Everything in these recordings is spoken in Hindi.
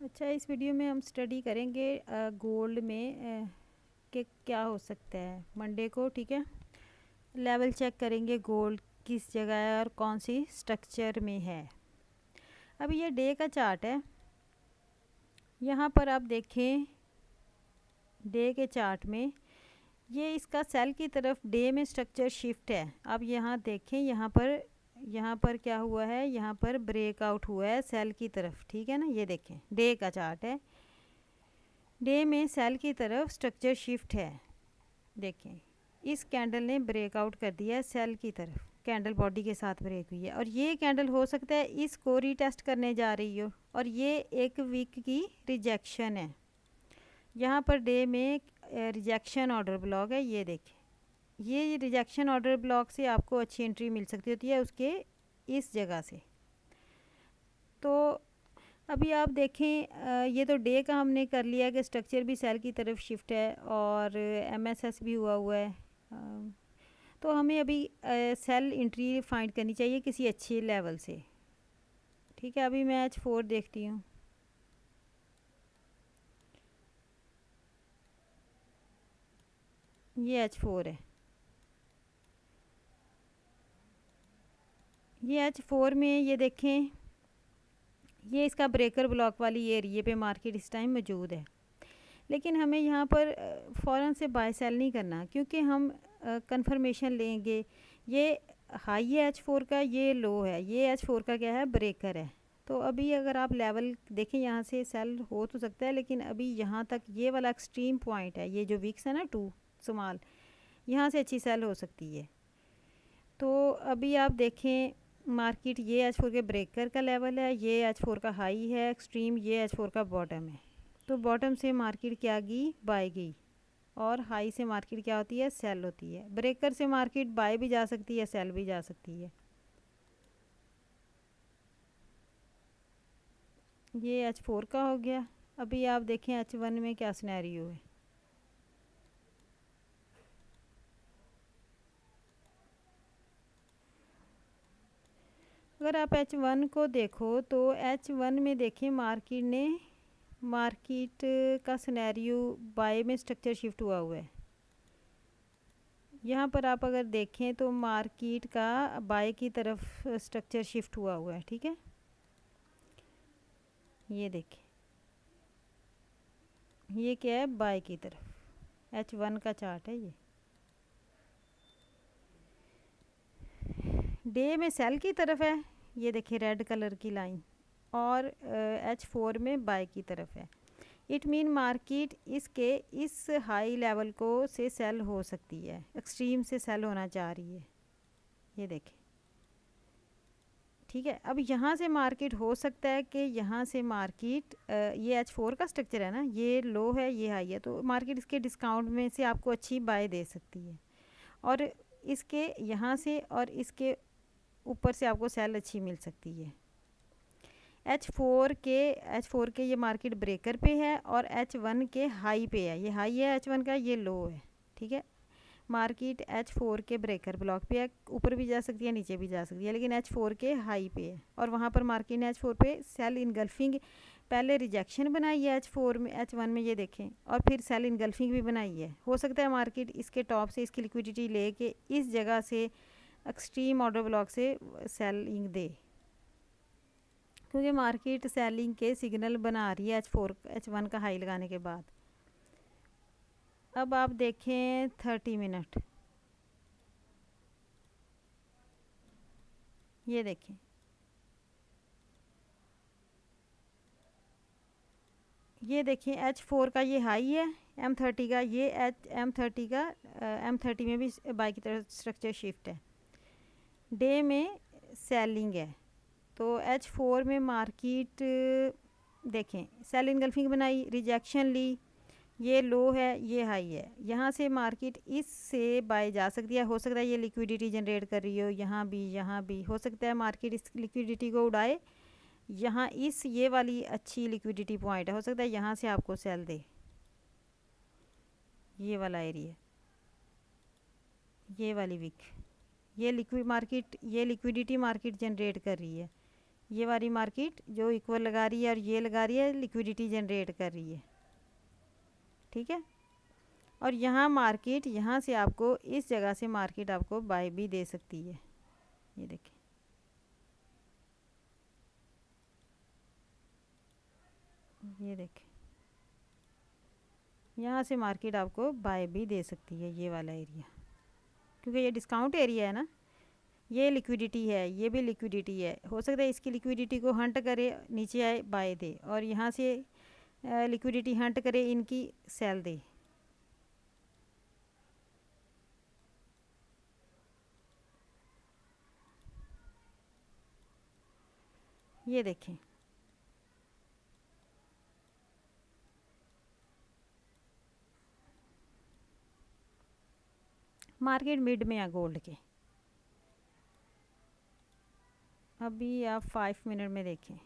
अच्छा, इस वीडियो में हम स्टडी करेंगे गोल्ड में कि क्या हो सकता है मंडे को। ठीक है, लेवल चेक करेंगे गोल्ड किस जगह है और कौन सी स्ट्रक्चर में है। अभी ये डे का चार्ट है। यहाँ पर आप देखें डे के चार्ट में ये इसका सेल की तरफ डे में स्ट्रक्चर शिफ्ट है। अब यहाँ देखें, यहाँ पर क्या हुआ है, यहाँ पर ब्रेकआउट हुआ है सेल की तरफ। ठीक है ना, ये देखें डे का चार्ट है। डे में सेल की तरफ स्ट्रक्चर शिफ्ट है। देखें इस कैंडल ने ब्रेकआउट कर दिया है सेल की तरफ, कैंडल बॉडी के साथ ब्रेक हुई है और ये कैंडल हो सकता है इसको रीटेस्ट करने जा रही हो और ये एक वीक की रिजेक्शन है। यहाँ पर डे में रिजेक्शन ऑर्डर ब्लॉक है। ये देखें, ये रिजेक्शन ऑर्डर ब्लॉक से आपको अच्छी एंट्री मिल सकती होती है उसके इस जगह से। तो अभी आप देखें ये तो डे का हमने कर लिया कि स्ट्रक्चर भी सेल की तरफ शिफ्ट है और एमएसएस भी हुआ है। तो हमें अभी सेल एंट्री फाइंड करनी चाहिए किसी अच्छे लेवल से। ठीक है, अभी मैं H4 देखती हूँ। ये H4 है। ये H4 में ये देखें, ये इसका ब्रेकर ब्लॉक वाली एरिया पे मार्केट इस टाइम मौजूद है। लेकिन हमें यहाँ पर फ़ौरन से बाय सेल नहीं करना क्योंकि हम कंफर्मेशन लेंगे। ये हाई है H4 का, ये लो है। ये H4 का क्या है, ब्रेकर है। तो अभी अगर आप लेवल देखें यहाँ से सेल हो तो सकता है, लेकिन अभी यहाँ तक ये वाला एक्सट्रीम पॉइंट है, ये जो वीक्स है ना 2 स्मॉल, यहाँ से अच्छी सेल हो सकती है। तो अभी आप देखें मार्केट, ये H4 के ब्रेकर का लेवल है, ये H4 का हाई है एक्सट्रीम, ये H4 का बॉटम है। तो बॉटम से मार्केट क्या गई, बाय गई और हाई से मार्केट क्या होती है, सेल होती है। ब्रेकर से मार्केट बाय भी जा सकती है, सेल भी जा सकती है। ये H4 का हो गया। अभी आप देखें H1 में क्या सिनेरियो है। अगर आप H1 को देखो तो H1 में देखें मार्केट का सिनेरियो बाय में स्ट्रक्चर शिफ्ट हुआ है। यहाँ पर आप अगर देखें तो मार्केट का बाय की तरफ स्ट्रक्चर शिफ्ट हुआ है। ठीक है, ये देखें, ये क्या है, बाय की तरफ। H1 का चार्ट है ये। डे में सेल की तरफ है, ये देखिए रेड कलर की लाइन, और H4 में बाय की तरफ है। इट मीन मार्केट इसके इस हाई लेवल को से सेल हो सकती है, एक्सट्रीम से सेल होना चाह रही है। ये देखें, ठीक है। अब यहाँ से मार्केट हो सकता है कि यहाँ से मार्केट ये H4 का स्ट्रक्चर है ना, ये लो है ये हाई है, तो मार्केट इसके डिस्काउंट में से आपको अच्छी बाय दे सकती है और इसके यहाँ से और इसके ऊपर से आपको सेल अच्छी मिल सकती है। H4 के ये मार्केट ब्रेकर पे है और H1 के हाई पे है। ये हाई है H1 का, ये लो है। ठीक है, मार्केट H4 के ब्रेकर ब्लॉक पे है, ऊपर भी जा सकती है नीचे भी जा सकती है, लेकिन H4 के हाई पे है और वहाँ पर मार्केट ने H4 पे सेल इनगल्फिंग पहले रिजेक्शन बनाई है H4 में, H1 में ये देखें, और फिर सेल इनगल्फिंग भी बनाई है। हो सकता है मार्केट इसके टॉप से इसकी लिक्विडिटी ले के इस जगह से एक्सट्रीम ऑर्डर ब्लॉक से सेलिंग दे, क्योंकि मार्केट सेलिंग के सिग्नल बना रही है H1 का हाई लगाने के बाद। अब आप देखें 30 मिनट, ये देखें, ये देखें H4 का ये हाई है, M30 का ये M30 का M30 में भी बाई की तरफ स्ट्रक्चर शिफ्ट है। डे में सेलिंग है, तो H4 में मार्केट देखें सेल इनगल्फिंग बनाई, रिजेक्शन ली, ये लो है ये हाई है। यहाँ से मार्केट इससे बाय जा सकती है। हो सकता है ये लिक्विडिटी जनरेट कर रही हो, यहाँ भी हो सकता है मार्केट इस लिक्विडिटी को उड़ाए। यहाँ इस ये वाली अच्छी लिक्विडिटी पॉइंट है, हो सकता है यहाँ से आपको सेल दे, ये वाला एरिया, ये वाली वीक, ये लिक्विडिटी मार्केट जनरेट कर रही है, ये वाली मार्केट जो इक्वल लगा रही है और ये लगा रही है, लिक्विडिटी जनरेट कर रही है, ठीक है। और यहाँ मार्केट, यहाँ से आपको इस जगह से मार्केट आपको बाय भी दे सकती है। ये देखें, ये देखें, यहाँ से मार्केट आपको बाय भी दे सकती है, ये वाला एरिया, क्योंकि ये डिस्काउंट एरिया है ना, ये लिक्विडिटी है, ये भी लिक्विडिटी है। हो सकता है इसकी लिक्विडिटी को हंट करे, नीचे आए बाय दे, और यहाँ से लिक्विडिटी हंट करे, इनकी सेल दे। ये देखें, मार्केट मिड में है गोल्ड के। अभी आप 5 मिनट में देखें,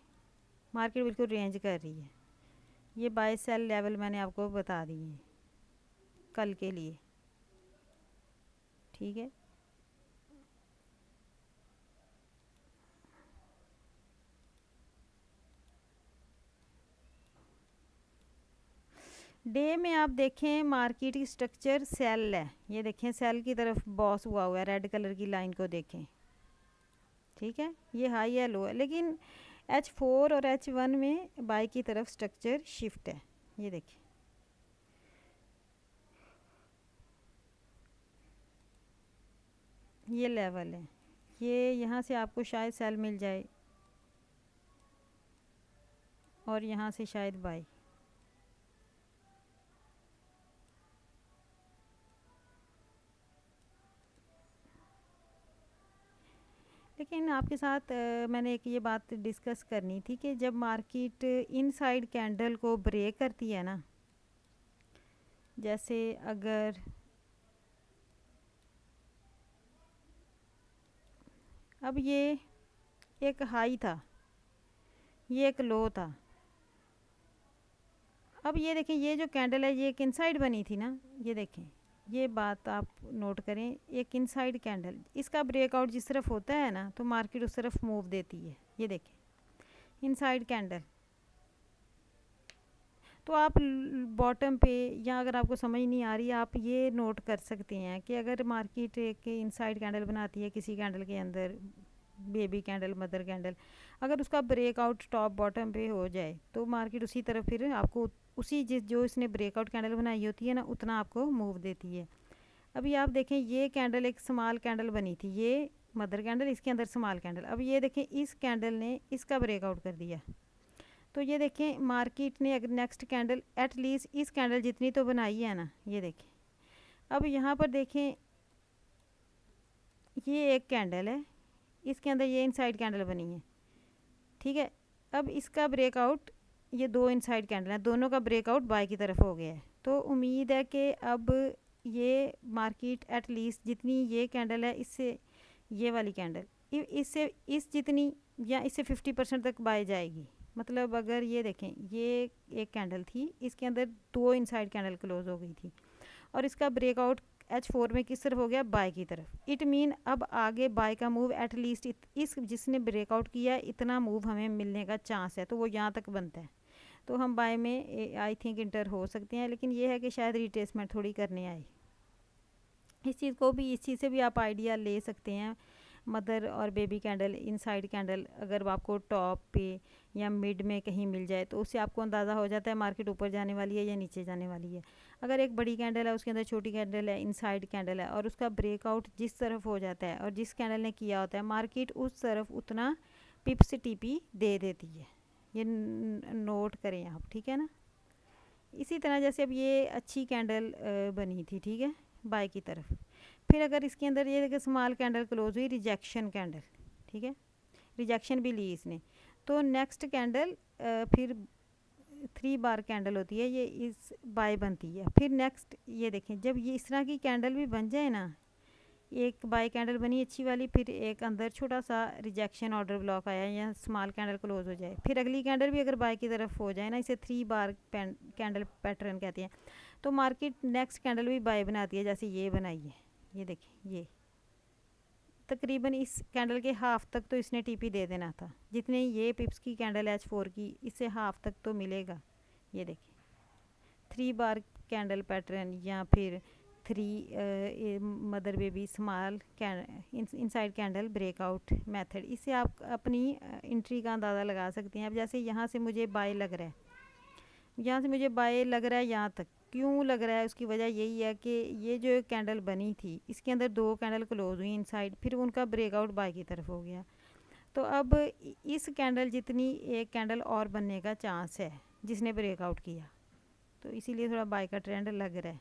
मार्केट बिल्कुल रेंज कर रही है। ये बाय सेल लेवल मैंने आपको बता दिए हैं कल के लिए, ठीक है। डे में आप देखें मार्केट की स्ट्रक्चर सेल है, ये देखें सेल की तरफ बॉस हुआ है, रेड कलर की लाइन को देखें, ठीक है। ये हाई है, लो है, लेकिन H4 और H1 में बाय की तरफ स्ट्रक्चर शिफ्ट है। ये देखिए, ये लेवल है, ये यहाँ से आपको शायद सेल मिल जाए और यहाँ से शायद बाय। लेकिन आपके साथ मैंने एक ये बात डिस्कस करनी थी कि जब मार्केट इनसाइड कैंडल को ब्रेक करती है ना, जैसे अगर अब ये एक हाई था, ये एक लो था, अब ये देखें ये जो कैंडल है ये एक इनसाइड बनी थी ना, ये देखें, ये बात आप नोट करें, एक इनसाइड कैंडल, इसका ब्रेकआउट जिस तरफ होता है ना तो मार्केट उस तरफ मूव देती है। ये देखें इनसाइड कैंडल, तो आप बॉटम पे, या अगर आपको समझ नहीं आ रही आप ये नोट कर सकते हैं कि अगर मार्केट एक इनसाइड कैंडल बनाती है किसी कैंडल के अंदर, बेबी कैंडल, मदर कैंडल, अगर उसका ब्रेकआउट टॉप बॉटम पे हो जाए तो मार्केट उसी तरफ फिर आपको उसी जो इसने ब्रेकआउट कैंडल बनाई होती है ना उतना आपको मूव देती है। अभी आप देखें ये कैंडल एक स्मॉल कैंडल बनी थी, ये मदर कैंडल, इसके अंदर स्मॉल कैंडल, अब ये देखें इस कैंडल ने इसका ब्रेकआउट कर दिया, तो ये देखें मार्केट ने अगर नेक्स्ट कैंडल एटलीस्ट इस कैंडल जितनी तो बनाई है ना, ये देखें। अब यहाँ पर देखें ये एक कैंडल है, इसके अंदर ये इनसाइड कैंडल बनी है, ठीक है। अब इसका ब्रेकआउट, ये दो इनसाइड कैंडल हैं, दोनों का ब्रेकआउट बाय की तरफ हो गया है, तो उम्मीद है कि अब ये मार्केट एटलीस्ट जितनी ये कैंडल है इससे, ये वाली कैंडल इससे इस जितनी या इससे 50% तक बाय जाएगी। मतलब अगर ये देखें ये एक कैंडल थी, इसके अंदर दो इनसाइड कैंडल क्लोज हो गई थी और इसका ब्रेकआउट H4 में किस तरफ हो गया, बाय की तरफ। इट मीन अब आगे बाय का मूव एटलीस्ट इस जिसने ब्रेकआउट किया इतना मूव हमें मिलने का चांस है, तो वो यहाँ तक बनता है, तो हम बाय में आई थिंक इंटर हो सकते हैं। लेकिन ये है कि शायद रिट्रेसमेंट थोड़ी करने आए, इस चीज़ को भी, इस चीज़ से भी आप आइडिया ले सकते हैं। मदर और बेबी कैंडल, इनसाइड कैंडल अगर आपको टॉप पे या मिड में कहीं मिल जाए तो उससे आपको अंदाज़ा हो जाता है मार्केट ऊपर जाने वाली है या नीचे जाने वाली है। अगर एक बड़ी कैंडल है उसके अंदर छोटी कैंडल है, इनसाइड कैंडल है, और उसका ब्रेकआउट जिस तरफ हो जाता है और जिस कैंडल ने किया होता है मार्केट उस तरफ उतना पिप्स टीपी दे देती है, ये नोट करें आप, ठीक है ना। इसी तरह जैसे अब ये अच्छी कैंडल बनी थी, ठीक है, बाय की तरफ, फिर अगर इसके अंदर ये देखिए स्मॉल कैंडल क्लोज हुई, रिजेक्शन कैंडल, ठीक है, रिजेक्शन भी ली इसने, तो नेक्स्ट कैंडल फिर 3 बार कैंडल होती है, ये इस बाय बनती है। फिर नेक्स्ट ये देखें जब ये इस तरह की कैंडल भी बन जाए ना, एक बाय कैंडल बनी अच्छी वाली, फिर एक अंदर छोटा सा रिजेक्शन ऑर्डर ब्लॉक आया या स्मॉल कैंडल क्लोज हो जाए, फिर अगली कैंडल भी अगर बाय की तरफ हो जाए ना, इसे 3 बार कैंडल पैटर्न कहते हैं, तो मार्केट नेक्स्ट कैंडल भी बाय बनाती है, जैसे ये बनाई है, ये देखिए तकरीबन इस कैंडल के हाफ तक तो इसने टीपी दे देना था, जितने ये पिप्स की कैंडल H4 की, इससे हाफ तक तो मिलेगा। ये देखिए 3 बार कैंडल पैटर्न या फिर 3 mother baby small inside candle breakout method, इससे आप अपनी एंट्री का अंदाज़ा लगा सकते हैं। अब जैसे यहाँ से मुझे बाय लग रहा है, यहाँ से मुझे बाय लग रहा है, यहाँ तक क्यों लग रहा है, उसकी वजह यही है कि ये जो कैंडल बनी थी इसके अंदर 2 कैंडल क्लोज हुई इनसाइड, फिर उनका ब्रेकआउट बाय की तरफ हो गया। तो अब इस कैंडल जितनी एक कैंडल और बनने का चांस है जिसने ब्रेकआउट किया, तो इसीलिए थोड़ा बाय का ट्रेंड लग रहा है।